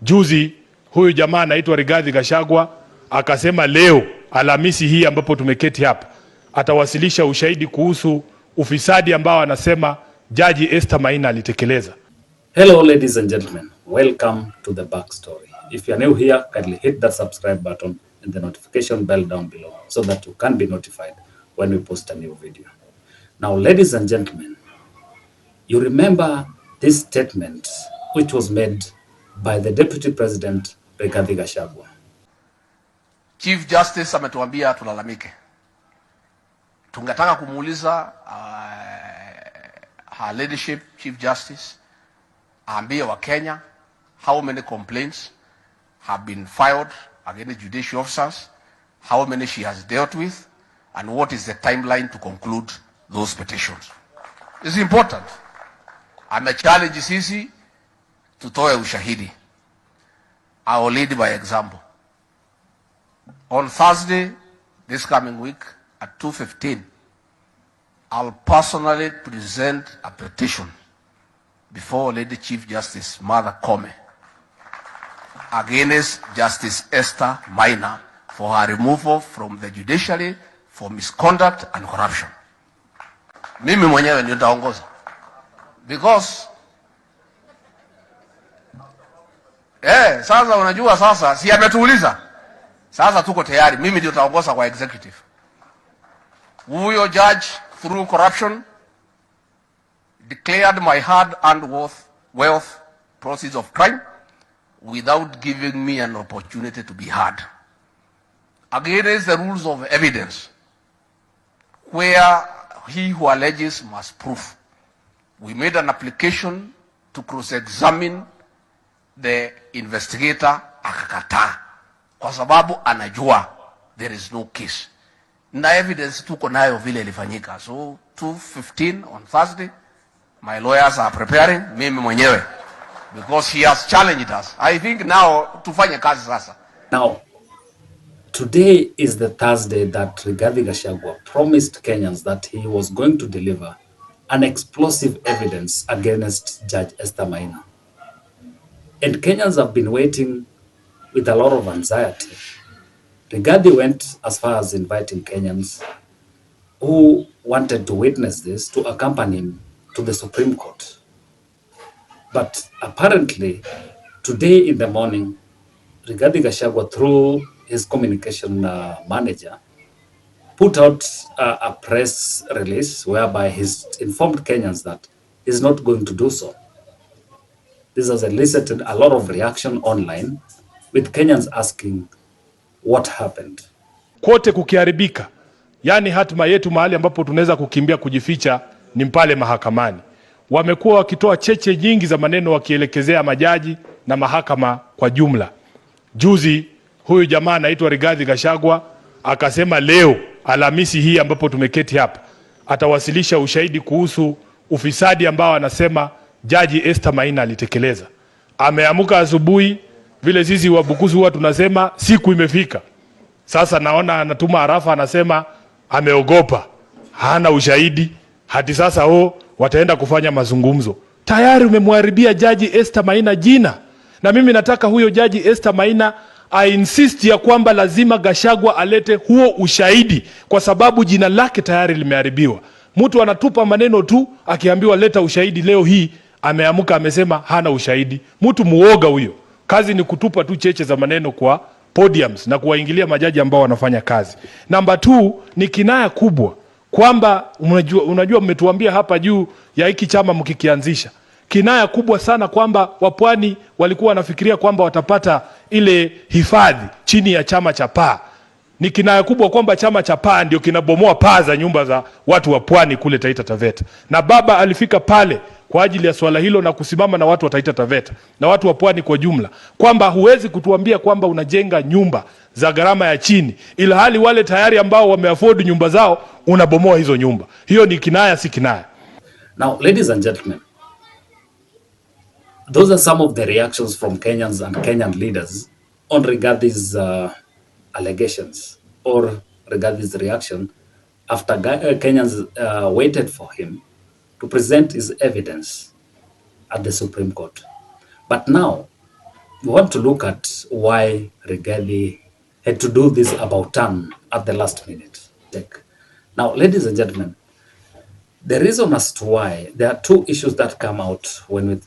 Juzi huyu jamaa anaitwa Rigathi Gachagua akasema leo Alhamisi hii ambapo tumeketi hapa atawasilisha ushahidi kuhusu ufisadi ambao anasema Jaji Esther Maina alitekeleza. Hello ladies and gentlemen, welcome to the backstory. If you are new here, kindly hit that subscribe button and the notification bell down below so that you can be notified when we post a new video. Now ladies and gentlemen, you remember this statement which was made by the Deputy President Rigathi Gachagua. Chief Justice ametuambia tulalamike. Tungetaka kumuuliza her leadership Chief Justice aambie wa Kenya how many complaints have been filed against judicial officers, how many she has dealt with, and what is the timeline to conclude those petitions. It's important. Amechallenge sisi tutoe ushahidi. I will lead by example. On Thursday, this coming week, at 2:15, I'll personally present a petition before Lady Chief Justice Mother Kome against Justice Esther Maina for her removal from the judiciary for misconduct and corruption. Mimi mwenyewe ndio nitaongoza. Because sasa unajua sasa si ametuuliza. Sasa tuko tayari, mimi ndio nitaongoza kwa executive. Huyo judge through corruption declared my hard-earned wealth proceeds of crime without giving me an opportunity to be heard. Against the rules of evidence, where he who alleges must prove. We made an application to cross-examine the investigator akakataa kwa sababu anajua there is no case. Na evidence tuko nayo vile ilifanyika. So 2:15 on Thursday, my lawyers are preparing, mimi mwenyewe, because he has challenged us. I think now tufanye kazi sasa. Now, today is the Thursday that Rigathi Gachagua promised Kenyans that he was going to deliver an explosive evidence against Judge Esther Maina. And Kenyans have been waiting with a lot of anxiety. Rigathi went as far as inviting Kenyans who wanted to witness this to accompany him to the Supreme Court. But apparently, today in the morning, Rigathi Gachagua, through his communication manager, put out a press release whereby he's informed Kenyans that he's not going to do so. This has elicited a lot of reaction online, with Kenyans asking what happened. Kote kukiharibika, yani hatima yetu mahali ambapo tunaweza kukimbia kujificha ni pale mahakamani. Wamekuwa wakitoa cheche nyingi za maneno wakielekezea majaji na mahakama kwa jumla. Juzi huyu jamaa anaitwa Rigathi Gachagua akasema leo Alhamisi hii ambapo tumeketi hapa atawasilisha ushahidi kuhusu ufisadi ambao anasema Jaji Esther Maina alitekeleza. Ameamuka asubuhi vile sisi wabukuzi huwa tunasema siku imefika. Sasa naona anatuma arafa anasema ameogopa, hana ushahidi, hadi sasa wataenda kufanya mazungumzo. Tayari umemharibia Jaji Esther Maina jina. Na mimi nataka huyo Jaji Esther Maina insist ya kwamba lazima Gachagua alete huo ushahidi, kwa sababu jina lake tayari limeharibiwa. Mtu anatupa maneno tu akiambiwa leta ushahidi, leo hii ameamuka amesema hana ushahidi. Mtu muoga huyo. Kazi ni kutupa tu cheche za maneno kwa podiums na kuwaingilia majaji ambao wanafanya kazi. Namba 2 ni kinaya kubwa kwamba unajua mmetuambia hapa juu ya hiki chama mkikianzisha. Kinaya kubwa sana kwamba wapwani walikuwa wanafikiria kwamba watapata ile hifadhi chini ya chama cha paa. Ni kinaya kubwa kwamba chama cha paa ndio kinabomoa paa za nyumba za watu wa pwani kule Taita Taveta. Na baba alifika pale kwa ajili ya swala hilo na kusimama na watu wa Taita Taveta na watu wa pwani kwa jumla, kwamba huwezi kutuambia kwamba unajenga nyumba za gharama ya chini ila hali wale tayari ambao wameafford nyumba zao unabomoa hizo nyumba. Hiyo ni kinaya, si kinaya. Now ladies and gentlemen, those are some of the reactions from Kenyans and Kenyan leaders on Rigathi's allegations, or Rigathi's reaction after Kenyans waited for him to present his evidence at the Supreme Court. But now, we want to look at why Rigathi had to do this about turn at the last minute. Now, ladies and gentlemen, the reason as to why, there are two issues that come out when we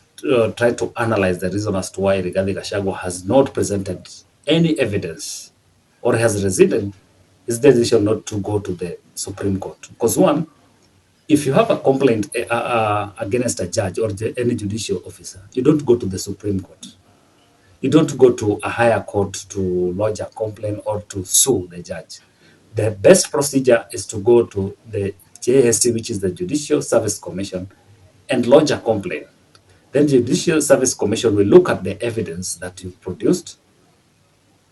try to analyze the reason as to why Rigathi Gachagua has not presented any evidence or has rescinded his decision not to go to the Supreme Court. Because one, if you have a complaint against a judge or any judicial officer, you don't go to the Supreme Court. You don't go to a higher court to lodge a complaint or to sue the judge. The best procedure is to go to the JSC, which is the Judicial Service Commission, and lodge a complaint. Then the Judicial Service Commission will look at the evidence that you've produced.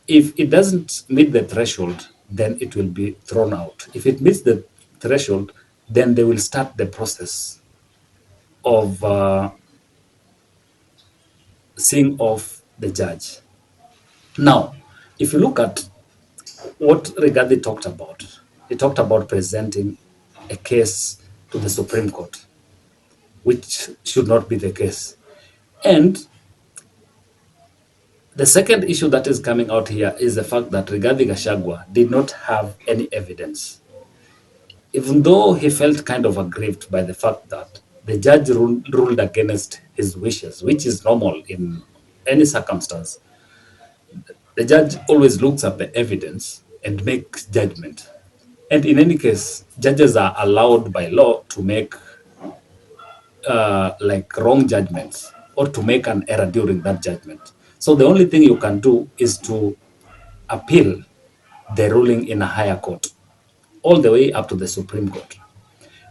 If it doesn't meet the threshold, then it will be thrown out. If it meets the threshold, then they will start the process of seeing off the judge. Now, if you look at what Rigathi talked about, he talked about presenting a case to the Supreme Court, which should not be the case. And the second issue that is coming out here is the fact that Rigathi Gachagua did not have any evidence. Even though he felt kind of aggrieved by the fact that the judge ruled against his wishes, which is normal in any circumstance, the judge always looks at the evidence and makes judgment. And in any case, judges are allowed by law to make like wrong judgments or to make an error during that judgment. So the only thing you can do is to appeal the ruling in a higher court, all the way up to the Supreme Court.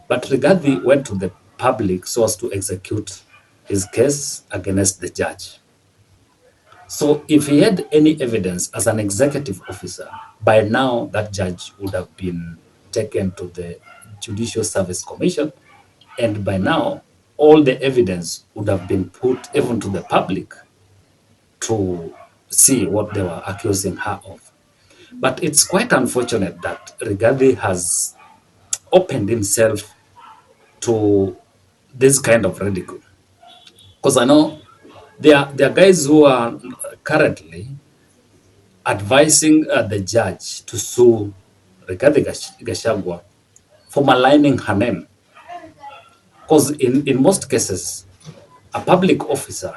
But Rigathi went to the public so as to execute his case against the judge. So if he had any evidence as an executive officer, by now that judge would have been taken to the Judicial Service Commission, and by now all the evidence would have been put even to the public to see what they were accusing her of. But it's quite unfortunate that Rigathi has opened himself to this kind of ridicule. Because I know there are guys who are currently advising the judge to sue Rigathi Gachagua for maligning her name. Because in most cases, a public officer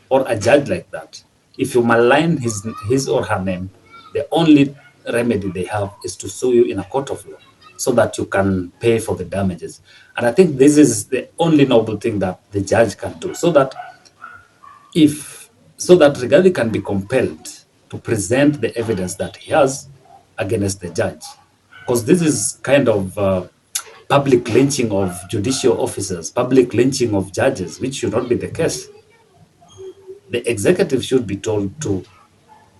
or a judge like that, if you malign his or her name, the only remedy they have is to sue you in a court of law so that you can pay for the damages. And I think this is the only noble thing that the judge can do, so that Rigathi can be compelled to present the evidence that he has against the judge. Because this is kind of public lynching of judicial officers, public lynching of judges, which should not be the case. The executive should be told to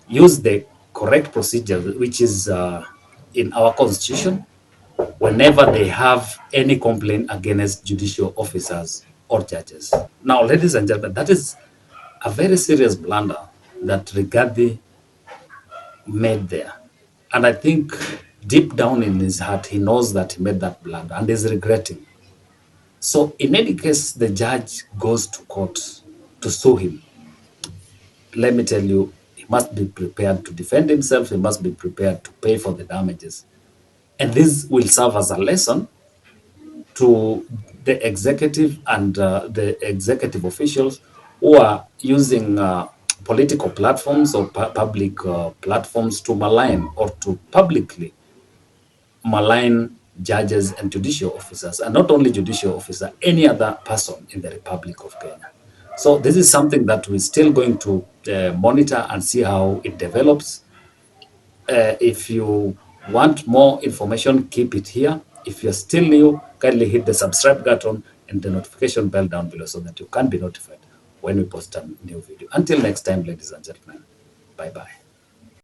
use the correct procedure, which is in our constitution, whenever they have any complaint against judicial officers or judges. Now, ladies and gentlemen, that is a very serious blunder that Rigathi made there. And I think deep down in his heart, he knows that he made that blunder and is regretting. So in any case, the judge goes to court to sue him. Let me tell you, he must be prepared to defend himself. He must be prepared to pay for the damages. And this will serve as a lesson to the executive and the executive officials who are using political platforms or public platforms to malign or to publicly malign judges and judicial officers, and not only judicial officer, any other person in the Republic of Kenya. So this is something that we're still going to monitor and see how it develops. If you want more information, keep it here. If you're still new, kindly hit the subscribe button and the notification bell down below so that you can be notified when we post a new video. Until next time, ladies and gentlemen, bye-bye.